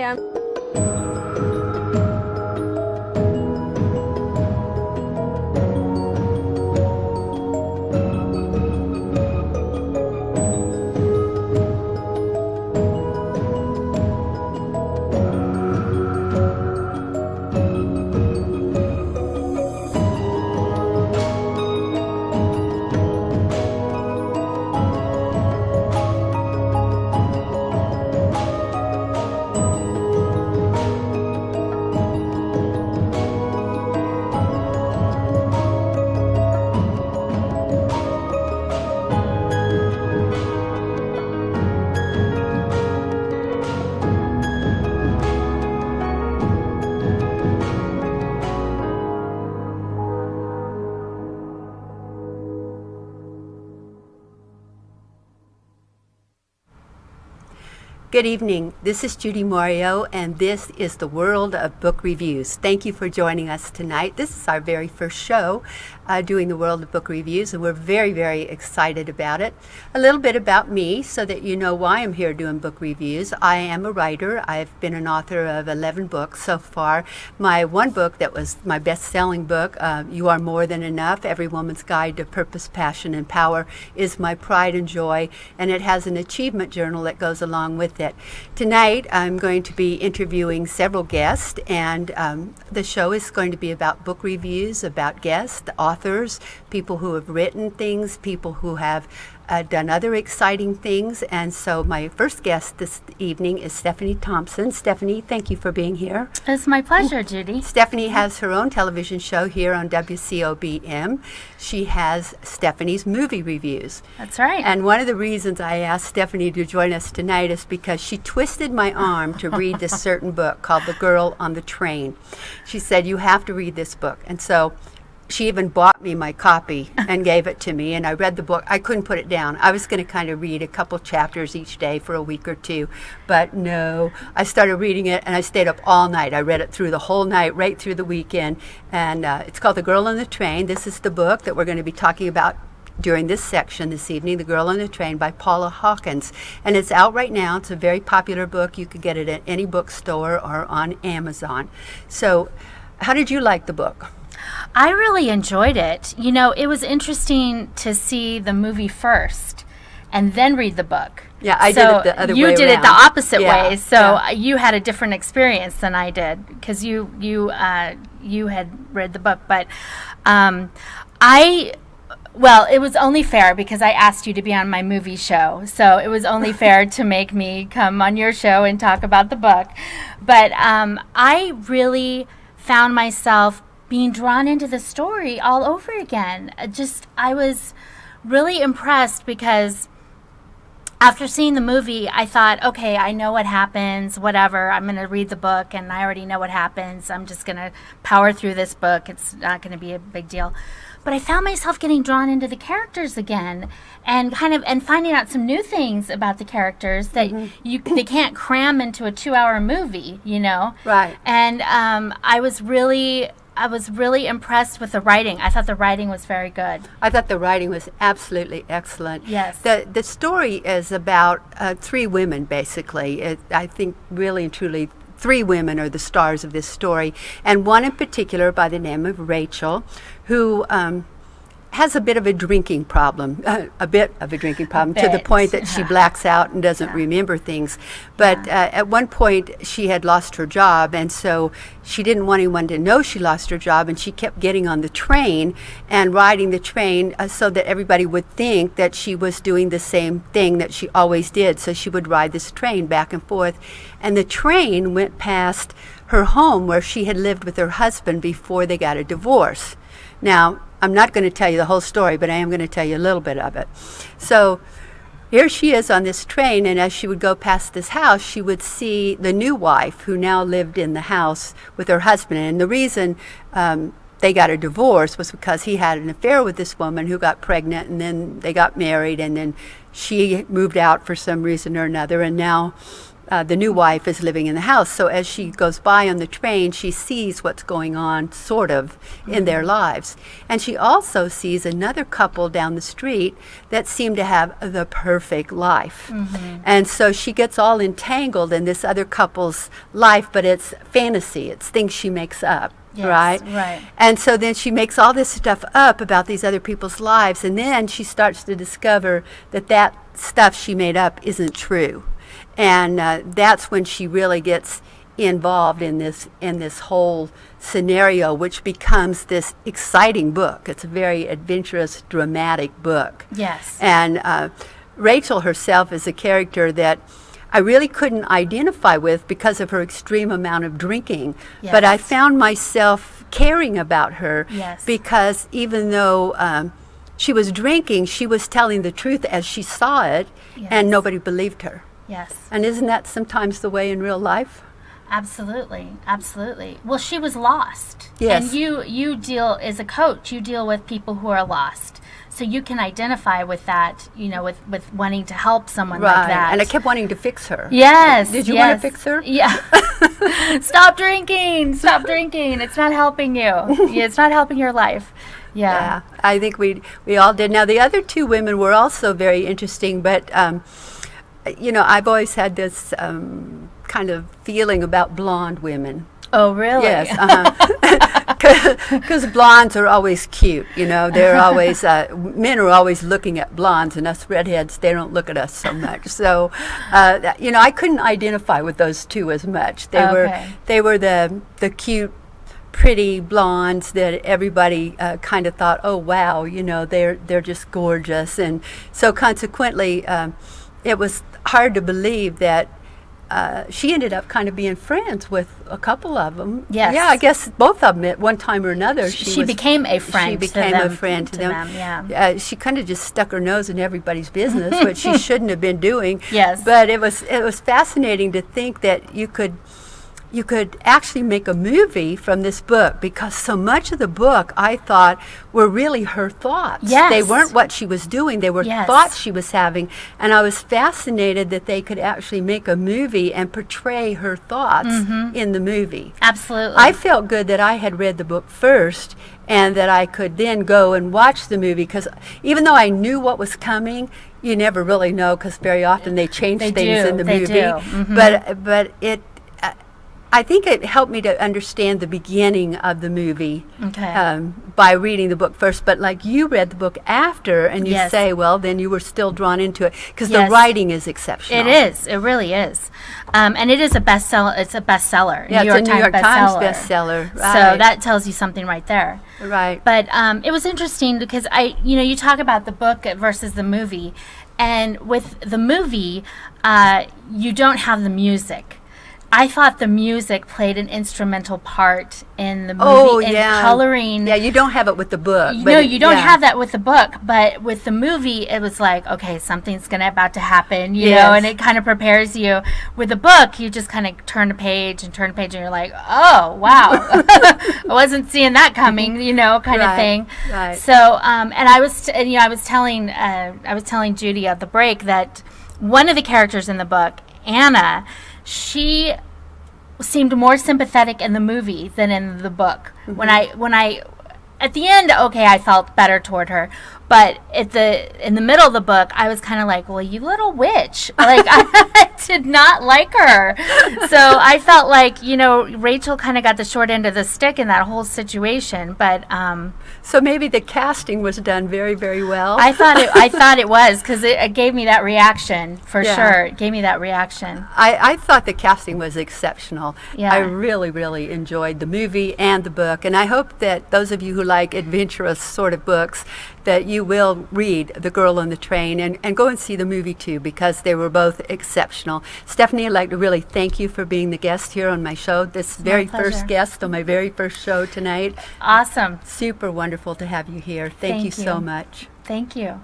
am. Good evening. This is Judy Mario, and this is the World of Book Reviews. Thank you for joining us tonight. This is our very first show doing the World of Book Reviews, and we're very, very excited about it. A little bit about me so that you know why I'm here doing book reviews. I am a writer. I've been an author of 11 books so far. My one book that was my best-selling book, You Are More Than Enough, Every Woman's Guide to Purpose, Passion, and Power, is my pride and joy, and it has an achievement journal that goes along with it. Tonight, I'm going to be interviewing several guests, and the show is going to be about book reviews, about guests, authors, people who have written things, people who have done other exciting things. And so my first guest this evening is Stephanie Thompson. Stephanie, thank you for being here. It's my pleasure, Judy. Stephanie has her own television show here on WCOBM. She has Stephanie's Movie Reviews. That's right. And one of the reasons I asked Stephanie to join us tonight is because she twisted my arm to read this certain book called The Girl on the Train. She said, you have to read this book. And so she even bought me my copy and gave it to me, and I read the book. I couldn't put it down. I was going to kind of read a couple chapters each day for a week or two, but no. I started reading it, and I stayed up all night. I read it through the whole night, right through the weekend, and it's called The Girl on the Train. This is the book that we're going to be talking about during this section this evening, The Girl on the Train by Paula Hawkins. And it's out right now. It's a very popular book. You could get it at any bookstore or on Amazon. So how did you like the book? I really enjoyed it. You know, it was interesting to see the movie first and then read the book. Yeah, I did it the other way around. You did it the opposite way, so yeah. You had a different experience than I did because you had read the book. But well, it was only fair because I asked you to be on my movie show, so it was only fair to make me come on your show and talk about the book. But I really found myself being drawn into the story all over again. I was really impressed because after seeing the movie, I thought, okay, I know what happens, whatever. I'm going to read the book, and I already know what happens. I'm just going to power through this book. It's not going to be a big deal. But I found myself getting drawn into the characters again and finding out some new things about the characters that they can't cram into a 2-hour movie, you know? Right. And I was really impressed with the writing. I thought the writing was very good. I thought the writing was absolutely excellent. Yes. The story is about 3 women, basically. I think really and truly 3 women are the stars of this story, and one in particular by the name of Rachel, who has a bit of a drinking problem, to the point that she blacks out and doesn't remember things. But at one point, she had lost her job, and so she didn't want anyone to know she lost her job, and she kept getting on the train and riding the train so that everybody would think that she was doing the same thing that she always did. So she would ride this train back and forth, and the train went past her home where she had lived with her husband before they got a divorce. Now, I'm not going to tell you the whole story, but I am going to tell you a little bit of it. So here she is on this train, and as she would go past this house, she would see the new wife who now lived in the house with her husband. And the reason they got a divorce was because he had an affair with this woman who got pregnant, and then they got married, and then she moved out for some reason or another, and now the new wife is living in the house. So as she goes by on the train, she sees what's going on, sort of, in their lives. And she also sees another couple down the street that seem to have the perfect life. And so she gets all entangled in this other couple's life, but it's fantasy. It's things she makes up. Yes, right? Right. And so then she makes all this stuff up about these other people's lives, and then she starts to discover that that stuff she made up isn't true. And that's when she really gets involved in this whole scenario, which becomes this exciting book. It's a very adventurous, dramatic book. Yes. And Rachel herself is a character that I really couldn't identify with because of her extreme amount of drinking. Yes. But I found myself caring about her Yes. because even though she was drinking, she was telling the truth as she saw it, Yes. and nobody believed her. Yes. And isn't that sometimes the way in real life? Absolutely, absolutely. Well, she was lost. Yes. And you deal, as a coach, you deal with people who are lost. So you can identify with that, with wanting to help someone like that. And I kept wanting to fix her. Yes. Did you want to fix her? Yeah. Stop drinking. Stop drinking. It's not helping you. Yeah, it's not helping your life. Yeah. I think we all did. Now, the other two women were also very interesting, but, I've always had this kind of feeling about blonde women. Oh, really? Yes, because blondes are always cute. They're always men are always looking at blondes, and us redheads, they don't look at us so much. So, I couldn't identify with those two as much. They were the cute, pretty blondes that everybody kind of thought, oh wow, they're just gorgeous, and so consequently, it was hard to believe that. She ended up kind of being friends with a couple of them. Yes. Yeah, I guess both of them at one time or another. She became a friend. She became a friend to them. Yeah. She kind of just stuck her nose in everybody's business, which she shouldn't have been doing. Yes. But it was fascinating to think that you could actually make a movie from this book, because so much of the book I thought were really her thoughts. Yes. They weren't what she was doing, they were thoughts she was having, and I was fascinated that they could actually make a movie and portray her thoughts in the movie. Absolutely. I felt good that I had read the book first and that I could then go and watch the movie, because even though I knew what was coming, you never really know, because very often they change things in the movie. But it I think it helped me to understand the beginning of the movie by reading the book first. But like you read the book after, and you say, well, then you were still drawn into it because the writing is exceptional. It is. It really is. And it is a bestseller. It's a bestseller. Yeah, it's a New York Times bestseller. Right. So that tells you something right there. Right. But it was interesting because you talk about the book versus the movie, and with the movie, you don't have the music. I thought the music played an instrumental part in the movie in coloring. Yeah, you don't have it with the book. No, you don't have that with the book, but with the movie, it was like, okay, something's about to happen, you know, and it kind of prepares you. With the book, you just kind of turn a page, and you're like, oh, wow, I wasn't seeing that coming, kind of thing. Right. So, and I was telling Judy at the break that one of the characters in the book, Anna, she seemed more sympathetic in the movie than in the book. When I at the end, I felt better toward her, but in the middle of the book, I was kind of like, well, you little witch. Like, I did not like her. So I felt like, Rachel kind of got the short end of the stick in that whole situation. But so maybe the casting was done very, very well. I thought it was, because it gave me that reaction for sure. It gave me that reaction. I thought the casting was exceptional. Yeah. I really, really enjoyed the movie and the book, and I hope that those of you who like adventurous sort of books, that you will read The Girl on the Train and go and see the movie too, because they were both exceptional. Stephanie, I'd like to really thank you for being the guest here on my show. This very first guest on my very first show tonight. Awesome. Super wonderful to have you here. Thank you so much. Thank you.